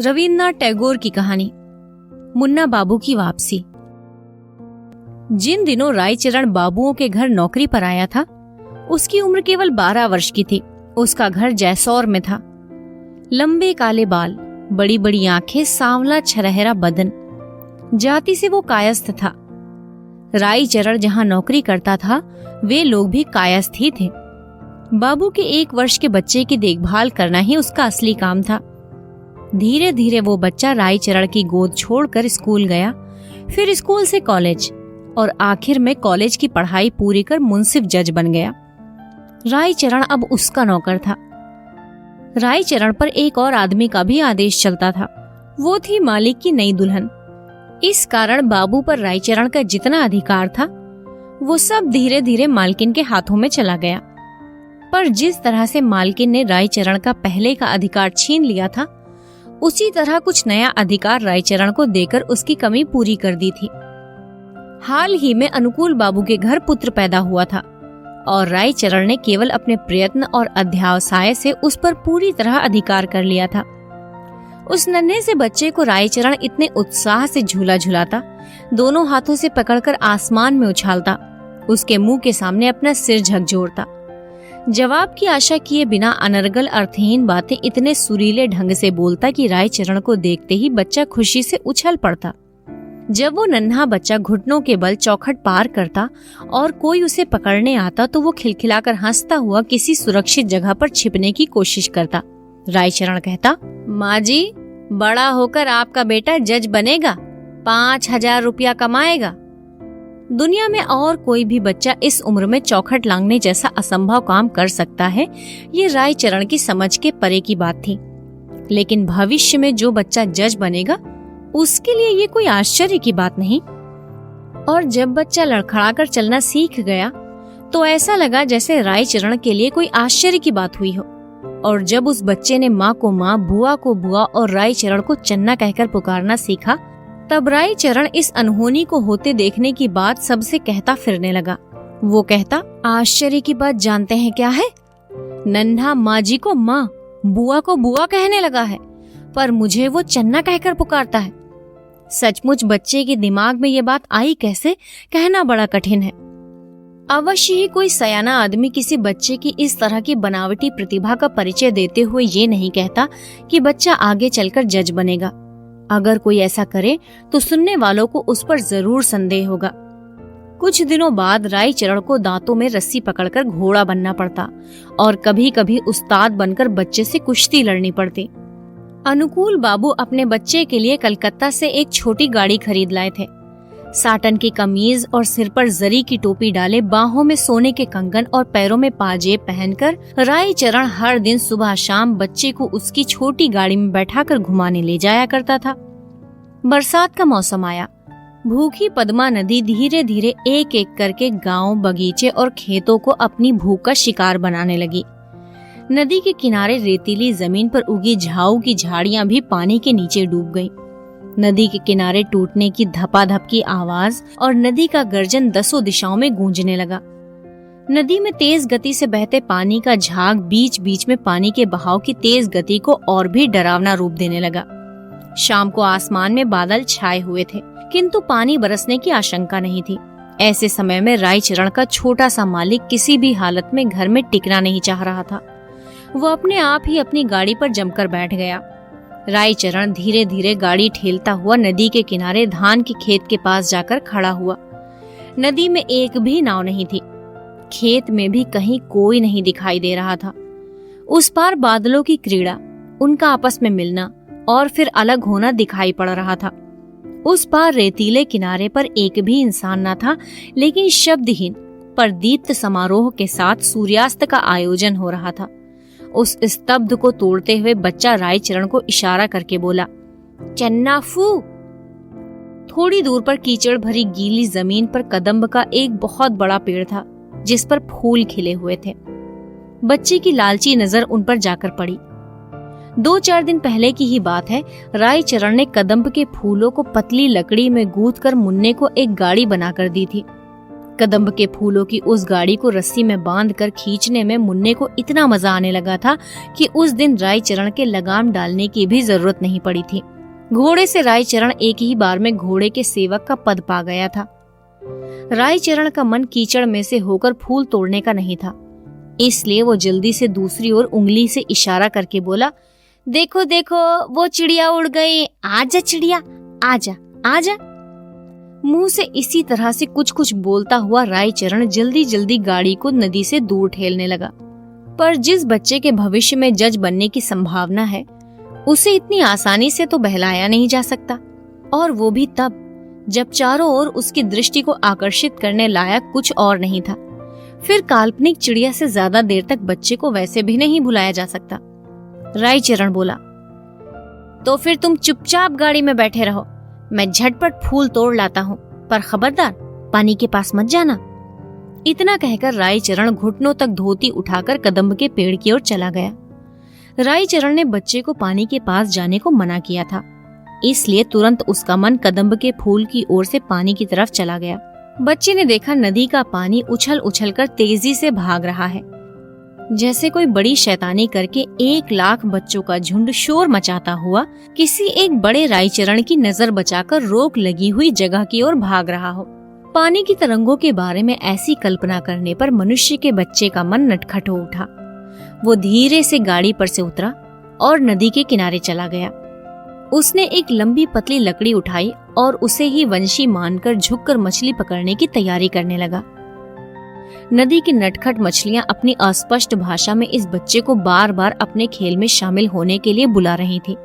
रविन्द्रनाथ टैगोर की कहानी मुन्ना बाबू की वापसी। जिन दिनों रायचरण बाबुओं के घर नौकरी पर आया था, उसकी उम्र केवल 12 वर्ष की थी। उसका घर जैसौर में था। लंबे काले बाल, बड़ी बड़ी आंखें, सांवला छरहरा बदन, जाति से वो कायस्थ था। रायचरण जहां नौकरी करता था, वे लोग भी कायस्थ ही थे। बाबू के 1 वर्ष के बच्चे की देखभाल करना ही उसका असली काम था। धीरे धीरे वो बच्चा रायचरण की गोद छोड़कर स्कूल गया, फिर स्कूल से कॉलेज और आखिर में कॉलेज की पढ़ाई पूरी कर मुंसिफ जज बन गया। रायचरण अब उसका नौकर था। रायचरण पर एक और आदमी का भी आदेश चलता था, वो थी मालिक की नई दुल्हन। इस कारण बाबू पर रायचरण का जितना अधिकार था, वो सब धीरे धीरे मालकिन के हाथों में चला गया। पर जिस तरह से मालकिन ने रायचरण का पहले का अधिकार छीन लिया था, उसी तरह कुछ नया अधिकार रायचरण को देकर उसकी कमी पूरी कर दी थी। हाल ही में अनुकूल बाबू के घर पुत्र पैदा हुआ था और रायचरण ने केवल अपने प्रयत्न और अध्यावसाय से उस पर पूरी तरह अधिकार कर लिया था। उस नन्हे से बच्चे को रायचरण इतने उत्साह से झूला झुलाता, दोनों हाथों से पकड़कर आसमान में उछालता, उसके मुंह के सामने अपना सिर झकझोरता। जवाब की आशा किए बिना अनर्गल अर्थहीन बातें इतने सुरीले ढंग से बोलता कि रायचरण को देखते ही बच्चा खुशी से उछल पड़ता। जब वो नन्हा बच्चा घुटनों के बल चौखट पार करता और कोई उसे पकड़ने आता, तो वो खिलखिलाकर हंसता हुआ किसी सुरक्षित जगह पर छिपने की कोशिश करता। रायचरण कहता, माँ जी, बड़ा होकर आपका बेटा जज बनेगा, 5000 रुपया कमाएगा। दुनिया में और कोई भी बच्चा इस उम्र में चौखट लांघने जैसा असंभव काम कर सकता है, ये रायचरण की समझ के परे की बात थी। लेकिन भविष्य में जो बच्चा जज बनेगा, उसके लिए ये कोई आश्चर्य की बात नहीं। और जब बच्चा लड़खड़ाकर चलना सीख गया, तो ऐसा लगा जैसे रायचरण के लिए कोई आश्चर्य की बात हुई हो। और जब उस बच्चे ने माँ को माँ, बुआ को बुआ और रायचरण को चन्ना कहकर पुकारना सीखा, तब रायचरण इस अनहोनी को होते देखने की बात सबसे कहता फिरने लगा। वो कहता, आश्चर्य की बात जानते हैं क्या है? नन्हा माँ जी को माँ, बुआ को बुआ कहने लगा है, पर मुझे वो चन्ना कहकर पुकारता है। सचमुच बच्चे के दिमाग में ये बात आई कैसे, कहना बड़ा कठिन है। अवश्य ही कोई सयाना आदमी किसी बच्चे की इस तरह की बनावटी प्रतिभा का परिचय देते हुए ये नहीं कहता कि बच्चा आगे चलकर जज बनेगा। अगर कोई ऐसा करे तो सुनने वालों को उस पर जरूर संदेह होगा। कुछ दिनों बाद रायचरण को दांतों में रस्सी पकड़कर घोड़ा बनना पड़ता और कभी कभी उस्ताद बनकर बच्चे से कुश्ती लड़नी पड़ती। अनुकूल बाबू अपने बच्चे के लिए कलकत्ता से एक छोटी गाड़ी खरीद लाए थे। साटन की कमीज और सिर पर जरी की टोपी डाले, बाहों में सोने के कंगन और पैरों में पाजेब पहनकर रायचरण हर दिन सुबह शाम बच्चे को उसकी छोटी गाड़ी में बैठाकर घुमाने ले जाया करता था। बरसात का मौसम आया। भूखी पद्मा नदी धीरे धीरे एक एक करके गांव, बगीचे और खेतों को अपनी भूख का शिकार बनाने लगी। नदी के किनारे रेतीली जमीन पर उगी झाऊ की झाड़ियां भी पानी के नीचे डूब गईं। नदी के किनारे टूटने की धपाधप की आवाज और नदी का गर्जन 10 दिशाओं में गूंजने लगा। नदी में तेज गति से बहते पानी का झाग बीच बीच में पानी के बहाव की तेज गति को और भी डरावना रूप देने लगा। शाम को आसमान में बादल छाए हुए थे, किंतु पानी बरसने की आशंका नहीं थी। ऐसे समय में रायचरण का छोटा सा मालिक किसी भी हालत में घर में टिकना नहीं चाह रहा था। वो अपने आप ही अपनी गाड़ी पर जमकर बैठ गया। रायचरण धीरे धीरे गाड़ी ठेलता हुआ नदी के किनारे धान के खेत के पास जाकर खड़ा हुआ। नदी में एक भी नाव नहीं थी। खेत में भी कहीं कोई नहीं दिखाई दे रहा था। उस पार बादलों की क्रीड़ा, उनका आपस में मिलना और फिर अलग होना दिखाई पड़ रहा था। उस पार रेतीले किनारे पर एक भी इंसान न था, लेकिन शब्दहीन पर दीप्त समारोह के साथ सूर्यास्त का आयोजन हो रहा था। उस स्तब्ध को तोड़ते हुए बच्चा रायचरण को इशारा करके बोला, चन्ना फू। थोड़ी दूर पर कीचड़ भरी गीली जमीन पर कदम्ब का एक बहुत बड़ा पेड़ था, जिस पर फूल खिले हुए थे। बच्चे की लालची नजर उन पर जाकर पड़ी। 2-4 दिन पहले की ही बात है। रायचरण ने कदम्ब के फूलों को पतली लकड़ी में गूंथ कर मुन्ने को एक गाड़ी बनाकर दी थी। कदम्ब के फूलों की उस गाड़ी को रस्सी में बांधकर खींचने में मुन्ने को इतना मजा आने लगा था कि उस दिन रायचरण के लगाम डालने की भी जरूरत नहीं पड़ी थी। घोड़े से रायचरण एक ही बार में घोड़े के सेवक का पद पा गया था। रायचरण का मन कीचड़ में से होकर फूल तोड़ने का नहीं था, इसलिए वो जल्दी से दूसरी ओर उंगली से इशारा करके बोला, देखो देखो वो चिड़िया उड़ गई, आजा चिड़िया आजा आजा। मुंह से इसी तरह से कुछ कुछ बोलता हुआ रायचरण जल्दी जल्दी गाड़ी को नदी से दूर ठेलने लगा। पर जिस बच्चे के भविष्य में जज बनने की संभावना है, उसे इतनी आसानी से तो बहलाया नहीं जा सकता, और वो भी तब जब चारों ओर उसकी दृष्टि को आकर्षित करने लायक कुछ और नहीं था। फिर काल्पनिक चिड़िया से ज्यादा देर तक बच्चे को वैसे भी नहीं भुलाया जा सकता। रायचरण बोला, तो फिर तुम चुपचाप गाड़ी में बैठे रहो, मैं झटपट फूल तोड़ लाता हूँ, पर खबरदार पानी के पास मत जाना। इतना कहकर रायचरण घुटनों तक धोती उठाकर कदम्ब के पेड़ की ओर चला गया। रायचरण ने बच्चे को पानी के पास जाने को मना किया था, इसलिए तुरंत उसका मन कदम्ब के फूल की ओर से पानी की तरफ चला गया। बच्चे ने देखा नदी का पानी उछल उछल कर तेजी से भाग रहा है, जैसे कोई बड़ी शैतानी करके 1,00,000 बच्चों का झुंड शोर मचाता हुआ किसी एक बड़े रायचरण की नजर बचाकर रोक लगी हुई जगह की ओर भाग रहा हो। पानी की तरंगों के बारे में ऐसी कल्पना करने पर मनुष्य के बच्चे का मन नटखट हो उठा। वो धीरे से गाड़ी पर से उतरा और नदी के किनारे चला गया। उसने एक लंबी पतली लकड़ी उठाई और उसे ही वंशी मानकर झुककर मछली पकड़ने की तैयारी करने लगा। नदी की नटखट मछलियां अपनी अस्पष्ट भाषा में इस बच्चे को बार बार अपने खेल में शामिल होने के लिए बुला रही थी।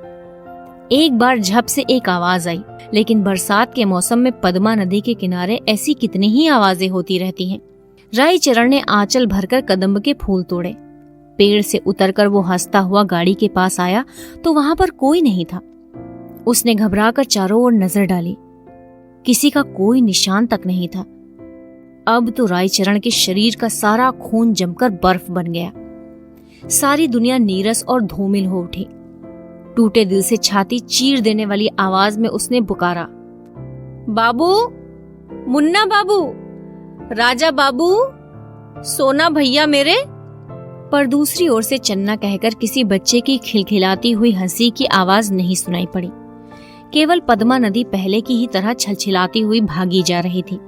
एक बार झप से एक आवाज आई, लेकिन बरसात के मौसम में पद्मा नदी के किनारे ऐसी कितनी ही आवाजें होती रहती हैं। रायचरण ने आंचल भरकर कदम्ब के फूल तोड़े। पेड़ से उतरकर वो हंसता हुआ गाड़ी के पास आया तो वहां पर कोई नहीं था। उसने घबराकर चारों ओर नजर डाली, किसी का कोई निशान तक नहीं था। अब तो रायचरण के शरीर का सारा खून जमकर बर्फ बन गया। सारी दुनिया नीरस और धूमिल हो उठी। टूटे दिल से छाती चीर देने वाली आवाज में उसने पुकारा, बाबू, मुन्ना बाबू, राजा बाबू, सोना भैया मेरे। पर दूसरी ओर से चन्ना कहकर किसी बच्चे की खिलखिलाती हुई हंसी की आवाज नहीं सुनाई पड़ी। केवल पद्मा नदी पहले की ही तरह छलछलाती हुई भागी जा रही थी,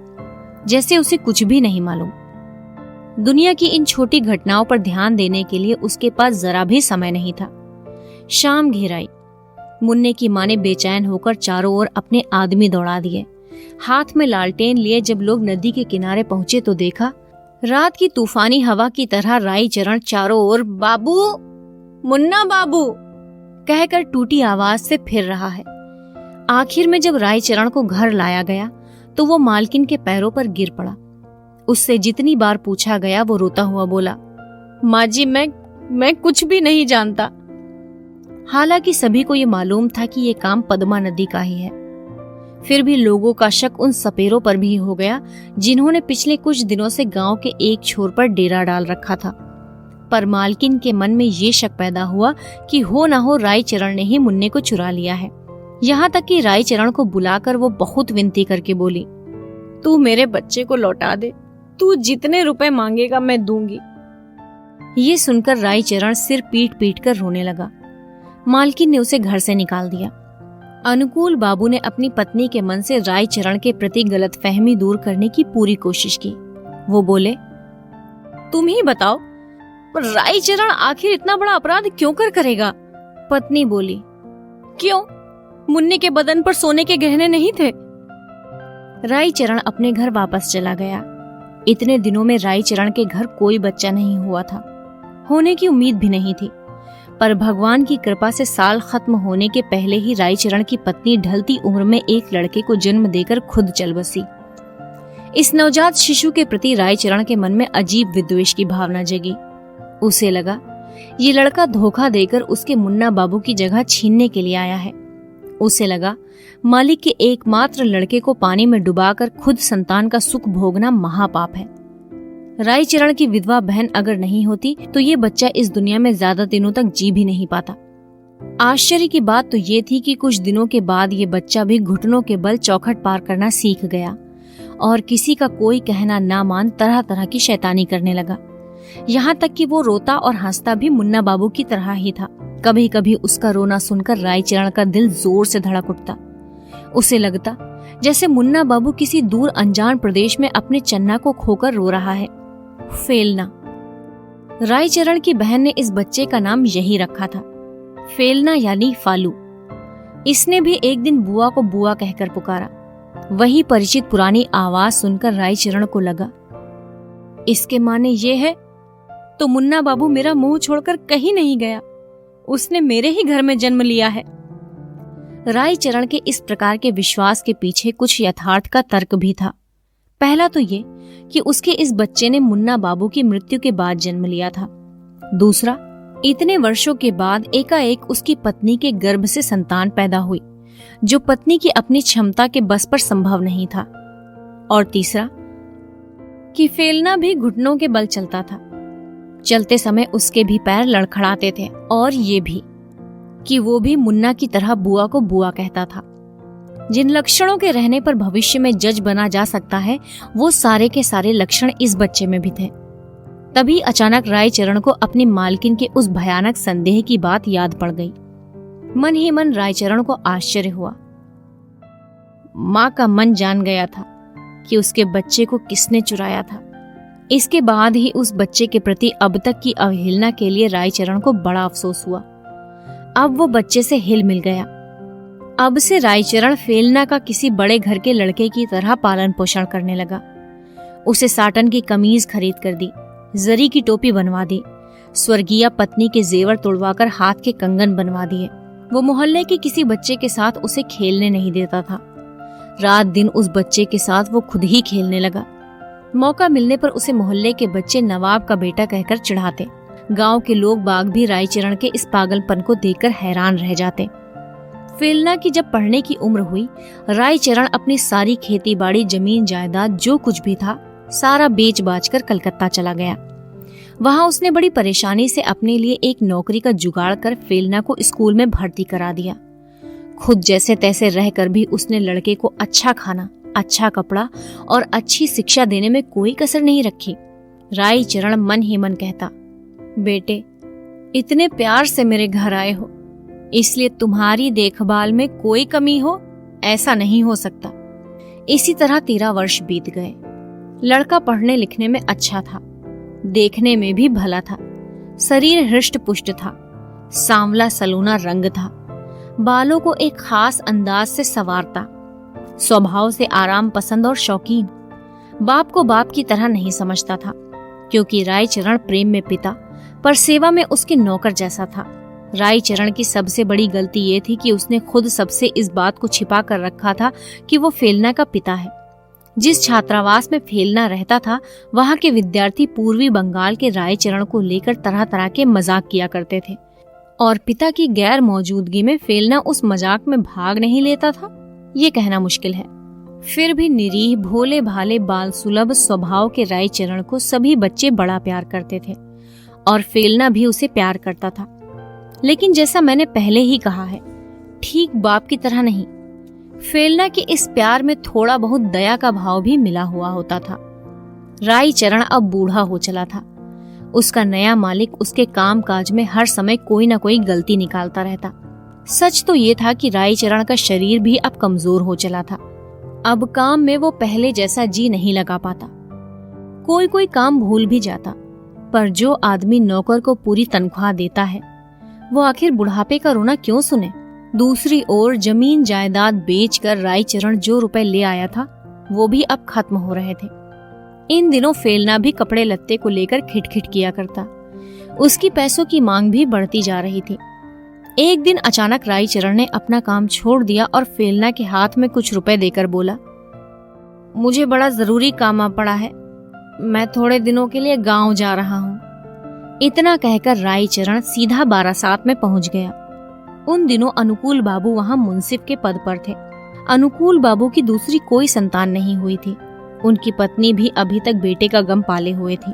जैसे उसे कुछ भी नहीं मालूम। दुनिया की इन छोटी घटनाओं पर ध्यान देने के लिए उसके पास जरा भी समय नहीं था। शाम घेर आई। मुन्ने की माँ ने बेचैन होकर चारों ओर अपने आदमी दौड़ा दिए। हाथ में लालटेन लिए जब लोग नदी के किनारे पहुंचे तो देखा रात की तूफानी हवा की तरह रायचरण चारों ओर बाबू, मुन्ना बाबू कहकर टूटी आवाज से फिर रहा है। आखिर में जब रायचरण को घर लाया गया तो वो मालकिन के पैरों पर गिर पड़ा। उससे जितनी बार पूछा गया वो रोता हुआ बोला, माँ जी मैं कुछ भी नहीं जानता। हालांकि सभी को ये मालूम था कि ये काम पद्मा नदी का ही है। फिर भी लोगों का शक उन सपेरों पर भी हो गया जिन्होंने पिछले कुछ दिनों से गांव के एक छोर पर डेरा डाल रखा था। पर मालकिन के मन में ये शक पैदा हुआ कि हो न हो रायचरण ने ही मुन्ने को चुरा लिया है। यहाँ तक कि रायचरण को बुलाकर वो बहुत विनती करके बोली, तू मेरे बच्चे को लौटा दे, तू जितने रुपए मांगेगा मैं दूंगी। ये सुनकर रायचरण सिर पीट पीट कर रोने लगा। मालकिन ने उसे घर से निकाल दिया। अनुकूल बाबू ने अपनी पत्नी के मन से रायचरण के प्रति गलतफहमी दूर करने की पूरी कोशिश की। वो बोले, तुम ही बताओ, रायचरण आखिर इतना बड़ा अपराध क्यों करेगा? पत्नी बोली, क्यों, मुन्ने के बदन पर सोने के गहने नहीं थे? रायचरण अपने घर वापस चला गया। इतने दिनों में रायचरण के घर कोई बच्चा नहीं हुआ था, होने की उम्मीद भी नहीं थी। पर भगवान की कृपा से साल खत्म होने के पहले ही रायचरण की पत्नी ढलती उम्र में एक लड़के को जन्म देकर खुद चल बसी। इस नवजात शिशु के प्रति रायचरण के मन में अजीब विद्वेष की भावना जगी। उसे लगा ये लड़का धोखा देकर उसके मुन्ना बाबू की जगह छीनने के लिए आया है। उसे लगा मालिक के एकमात्र लड़के को पानी में डुबाकर खुद संतान का सुख भोगना महापाप है। रायचरण की विधवा बहन अगर नहीं होती तो ये बच्चा इस दुनिया में ज्यादा दिनों तक जी भी नहीं पाता। आश्चर्य की बात तो ये थी कि कुछ दिनों के बाद ये बच्चा भी घुटनों के बल चौखट पार करना सीख गया और किसी का कोई कहना ना मान तरह तरह की शैतानी करने लगा। यहाँ तक कि वो रोता और हंसता भी मुन्ना बाबू की तरह ही था। कभी कभी उसका रोना सुनकर रायचरण का दिल जोर से धड़क उठता। उसे लगता जैसे मुन्ना बाबू किसी दूर अनजान प्रदेश में अपने चन्ना को खोकर रो रहा है। फेलना। रायचरण की बहन ने इस बच्चे का नाम यही रखा था, फेलना यानी फालू। इसने भी एक दिन बुआ को बुआ कहकर पुकारा। वही परिचित पुरानी आवाज सुनकर रायचरण को लगा, इसके माने ये है तो मुन्ना बाबू मेरा मुंह छोड़कर कहीं नहीं गया, उसने मेरे ही घर में जन्म लिया है। रायचरण के इस प्रकार के विश्वास के पीछे कुछ यथार्थ का तर्क भी था। पहला तो ये कि उसके इस बच्चे ने मुन्ना बाबू की मृत्यु के बाद जन्म लिया था। दूसरा, इतने वर्षों के बाद एकाएक उसकी पत्नी के गर्भ से संतान पैदा हुई, जो पत्नी की अपनी क्षमता के बस पर संभव नहीं था। और तीसरा कि फेलना भी घुटनों के बल चलता था। चलते समय उसके भी पैर लड़खड़ाते थे। और ये भी कि वो भी मुन्ना की तरह बुआ को बुआ कहता था। जिन लक्षणों के रहने पर भविष्य में जज बना जा सकता है, वो सारे के सारे लक्षण इस बच्चे में भी थे। तभी अचानक रायचरण को अपनी मालकिन के उस भयानक संदेह की बात याद पड़ गई। मन ही मन रायचरण को आश्चर्य हुआ। माँ का मन जान गया था कि उसके बच्चे को किसने चुराया था। इसके बाद ही उस बच्चे के प्रति अब तक की अवहेलना के लिए रायचरण को बड़ा अफसोस हुआ। अब वो बच्चे से हिल मिल गया। अब से रायचरण फेलना का किसी बड़े घर के लड़के की तरह पालन पोषण करने लगा। उसे साटन की कमीज खरीद कर दी, जरी की टोपी बनवा दी, स्वर्गीय पत्नी के जेवर तोड़वाकर हाथ के कंगन बनवा दिए। वो मोहल्ले के किसी बच्चे के साथ उसे खेलने नहीं देता था। रात दिन उस बच्चे के साथ वो खुद ही खेलने लगा। मौका मिलने पर उसे मोहल्ले के बच्चे नवाब का बेटा कहकर चिढ़ाते। गांव के लोग बाग भी रायचरण के इस पागलपन को देखकर हैरान रह जाते। फेलना की जब पढ़ने की उम्र हुई, रायचरण अपनी सारी खेती बाड़ी जमीन जायदाद जो कुछ भी था सारा बेच बाच कर कलकत्ता चला गया। वहां उसने बड़ी परेशानी से अपने लिए एक नौकरी का जुगाड़ कर फेलना को स्कूल में भर्ती करा दिया। खुद जैसे तैसे रहकर भी उसने लड़के को अच्छा खाना, अच्छा कपड़ा और अच्छी शिक्षा देने में कोई कसर नहीं रखी। रायचरण मन ही मन कहता, बेटे इतने प्यार से मेरे घर आए हो, इसलिए तुम्हारी देखभाल में कोई कमी हो ऐसा नहीं हो सकता। इसी तरह 13 वर्ष बीत गए। लड़का पढ़ने लिखने में अच्छा था, देखने में भी भला था, शरीर हृष्ट पुष्ट था, सांवला सलूना रंग था, बालों को एक खास अंदाज से संवारता, स्वभाव से आराम पसंद और शौकीन। बाप को बाप की तरह नहीं समझता था, क्योंकि रायचरण प्रेम में पिता पर सेवा में उसके नौकर जैसा था। रायचरण की सबसे बड़ी गलती ये थी कि उसने खुद सबसे इस बात को छिपा कर रखा था कि वो फेलना का पिता है। जिस छात्रावास में फेलना रहता था, वहाँ के विद्यार्थी पूर्वी बंगाल के रायचरण को लेकर तरह तरह के मजाक किया करते थे, और पिता की गैर मौजूदगी में फेलना उस मजाक में भाग नहीं लेता था, ये कहना मुश्किल है। फिर भी निरीह भोले भाले बाल सुलभ स्वभाव के रायचरण को सभी बच्चे बड़ा प्यार करते थे, और फेलना भी उसे प्यार करता था। लेकिन जैसा मैंने पहले ही कहा है, ठीक बाप की तरह नहीं। फेलना के इस प्यार में थोड़ा बहुत दया का भाव भी मिला हुआ होता था। रायचरण अब बूढ़ा हो चला था। उसका नया मालिक उसके काम काज में हर समय कोई न कोई गलती निकालता रहता। सच तो ये था कि रायचरण का शरीर भी अब कमजोर हो चला था। अब काम में वो पहले जैसा जी नहीं लगा पाता। कोई कोई काम भूल भी जाता। पर जो आदमी नौकर को पूरी तनख्वाह देता है, वो आखिर बुढ़ापे का रोना क्यों सुने। दूसरी ओर जमीन जायदाद बेचकर रायचरण जो रुपए ले आया था, वो भी अब खत्म हो रहे थे। इन दिनों फेलना भी कपड़े लत्ते को लेकर खिटखिट किया करता। उसकी पैसों की मांग भी बढ़ती जा रही थी। एक दिन अचानक रायचरण ने अपना काम छोड़ दिया और फेलना के हाथ में कुछ रुपए देकर बोला, मुझे बड़ा जरूरी काम आ पड़ा है, मैं थोड़े दिनों के लिए गांव जा रहा हूँ। इतना कहकर रायचरण सीधा बारासात में पहुंच गया। उन दिनों अनुकूल बाबू वहां मुंसिफ के पद पर थे। अनुकूल बाबू की दूसरी कोई संतान नहीं हुई थी। उनकी पत्नी भी अभी तक बेटे का गम पाले हुए थी।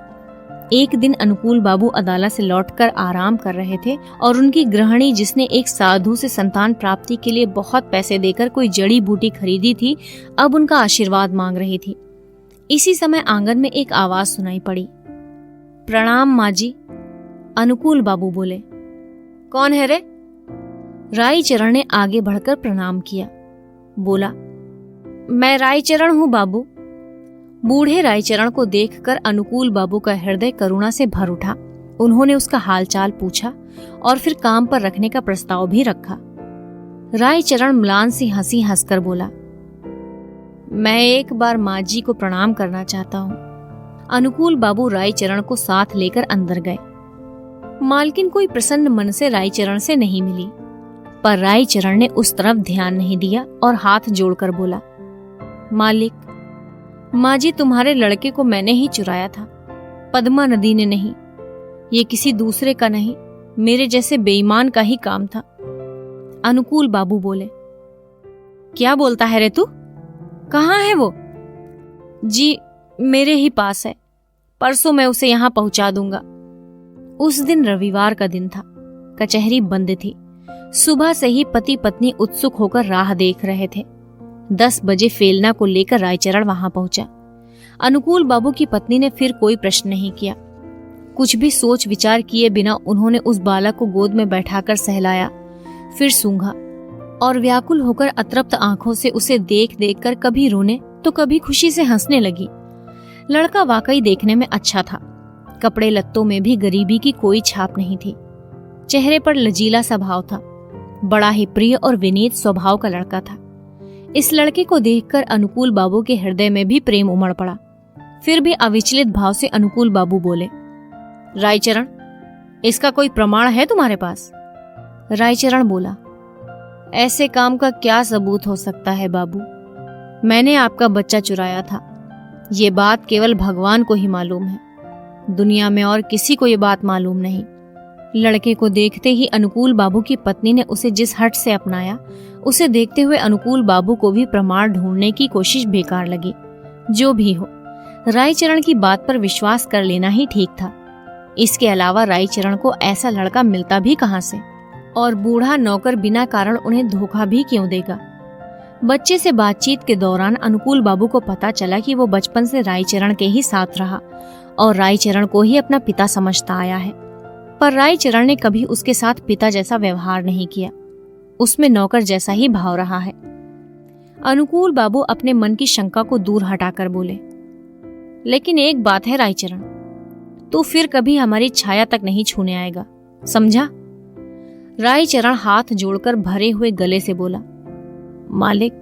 एक दिन अनुकूल बाबू अदालत से लौटकर आराम कर रहे थे और उनकी गृहिणी, जिसने एक साधु से संतान प्राप्ति के लिए बहुत पैसे देकर कोई जड़ी बूटी खरीदी थी, अब उनका आशीर्वाद मांग रही थी। इसी समय आंगन में एक आवाज सुनाई पड़ी। प्रणाम माँ जी। अनुकूल बाबू बोले। कौन है रे? रायचरण ने आगे बढ़कर प्रणाम किया। बोला, मैं रायचरण हूं बाबू। बूढ़े रायचरण को देखकर अनुकूल बाबू का हृदय करुणा से भर उठा। उन्होंने उसका हालचाल पूछा और फिर काम पर रखने का प्रस्ताव भी रखा। रायचरण म्लान सी हंसी हंसकर बोला, मैं एक बार माँ जी को प्रणाम करना चाहता हूँ। अनुकूल बाबू रायचरण को साथ लेकर अंदर गए। मालकिन कोई प्रसन्न मन से रायचरण से नहीं मिली, पर रायचरण ने उस तरफ ध्यान नहीं दिया और हाथ जोड़कर बोला, मालिक, माँ जी तुम्हारे लड़के को मैंने ही चुराया था, पद्मा नदी ने नहीं। ये किसी दूसरे का नहीं, मेरे जैसे बेईमान का ही काम था। अनुकूल बाबू बोले, क्या बोलता है रे तू? कहाँ है वो? जी मेरे ही पास है, परसों मैं उसे यहाँ पहुंचा दूंगा। उस दिन रविवार का दिन था, कचहरी बंद थी। सुबह से ही पति पत्नी उत्सुक होकर राह देख रहे थे। 10 बजे फेलना को लेकर रायचरण वहां पहुंचा। अनुकूल बाबू की पत्नी ने फिर कोई प्रश्न नहीं किया। कुछ भी सोच विचार किए बिना उन्होंने उस बालक को गोद में बैठाकर सहलाया, फिर सूंघा और व्याकुल होकर अतृप्त आंखों से उसे देख देख कर कभी रोने तो कभी खुशी से हंसने लगी। लड़का वाकई देखने में अच्छा था। कपड़े लत्तों में भी गरीबी की कोई छाप नहीं थी। चेहरे पर लजीला सा भाव था। बड़ा ही प्रिय और विनीत स्वभाव का लड़का था। इस लड़के को देखकर अनुकूल बाबू के हृदय में भी प्रेम उमड़ पड़ा। फिर भी अविचलित भाव से अनुकूल बाबू बोले, रायचरण, इसका कोई प्रमाण है तुम्हारे पास? रायचरण बोला, ऐसे काम का क्या सबूत हो सकता है बाबू? मैंने आपका बच्चा चुराया था। ये बात केवल भगवान को ही मालूम है, दुनिया में और किसी को ये बात मालूम नहीं। लड़के को देखते ही अनुकूल बाबू की पत्नी ने उसे जिस हट से अपनाया, उसे देखते हुए अनुकूल बाबू को भी प्रमाण ढूंढने की कोशिश बेकार लगी। जो भी हो, रायचरण की बात पर विश्वास कर लेना ही ठीक था। इसके अलावा रायचरण को ऐसा लड़का मिलता भी कहां से, और बूढ़ा नौकर बिना कारण उन्हें धोखा भी क्यों देगा? बच्चे से बातचीत के दौरान अनुकूल बाबू को पता चला कि वो बचपन से रायचरण के ही साथ रहा और रायचरण को ही अपना पिता समझता आया है। पर रायचरण ने कभी उसके साथ पिता जैसा व्यवहार नहीं किया। उसमें नौकर जैसा ही भाव रहा है। अनुकूल बाबू अपने मन की शंका को दूर हटाकर बोले, लेकिन एक बात है रायचरण, तू फिर कभी हमारी छाया तक नहीं छूने आएगा, समझा? रायचरण हाथ जोड़कर भरे हुए गले से बोला, मालिक,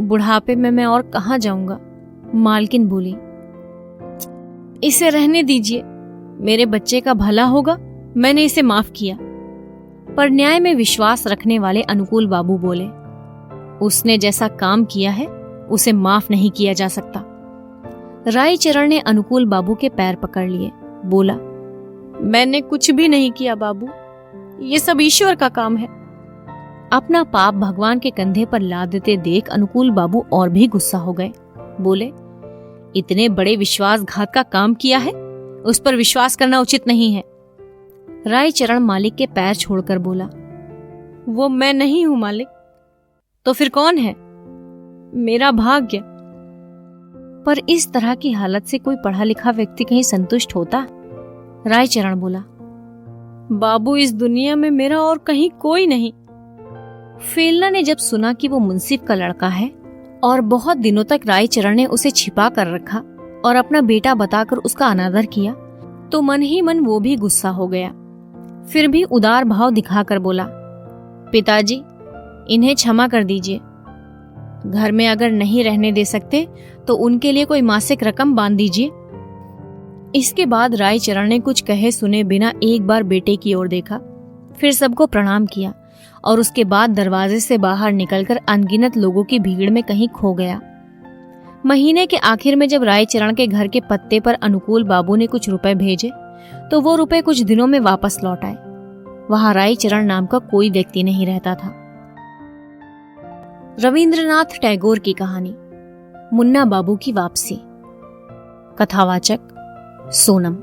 बुढ़ापे में मैं और कहां जाऊंगा? मालकिन बोली, इसे रहने दीजिए, मेरे बच्चे का भला होगा, मैंने इसे माफ किया। पर न्याय में विश्वास रखने वाले अनुकूल बाबू बोले, उसने जैसा काम किया है उसे माफ नहीं किया जा सकता। रायचरण ने अनुकूल बाबू के पैर पकड़ लिए, बोला, मैंने कुछ भी नहीं किया बाबू, ये सब ईश्वर का काम है। अपना पाप भगवान के कंधे पर लादते देख अनुकूल बाबू और भी गुस्सा हो गए। बोले, इतने बड़े विश्वासघात का काम किया है, उस पर विश्वास करना उचित नहीं है। रायचरण मालिक के पैर छोड़कर बोला, वो मैं नहीं हूं मालिक। तो फिर कौन है? मेरा भाग्य। पर इस तरह की हालत से कोई पढ़ा लिखा व्यक्ति कहीं संतुष्ट होता? रायचरण बोला, बाबू, इस दुनिया में मेरा और कहीं कोई नहीं। फेलना ने जब सुना कि वो मुंसिफ का लड़का है और बहुत दिनों तक रायचरण ने उसे छिपा कर रखा और अपना बेटा बताकर उसका अनादर किया, तो मन ही मन वो भी गुस्सा हो गया। फिर भी उदार भाव दिखाकर बोला, पिताजी, इन्हें क्षमा कर दीजिए। घर में अगर नहीं रहने दे सकते तो उनके लिए कोई मासिक रकम बांध दीजिए। इसके बाद रायचरण ने कुछ कहे सुने बिना एक बार बेटे की ओर देखा, फिर सबको प्रणाम किया और उसके बाद दरवाजे से बाहर निकलकर अनगिनत लोगों की भीड़ में कहीं खो गया। महीने के आखिर में जब रायचरण के घर के पत्ते पर अनुकूल बाबू ने कुछ रुपए भेजे तो वो रुपए कुछ दिनों में वापस लौट आए। वहां रायचरण नाम का कोई व्यक्ति नहीं रहता था। रविंद्रनाथ टैगोर की कहानी मुन्ना बाबू की वापसी। कथावाचक सोनम।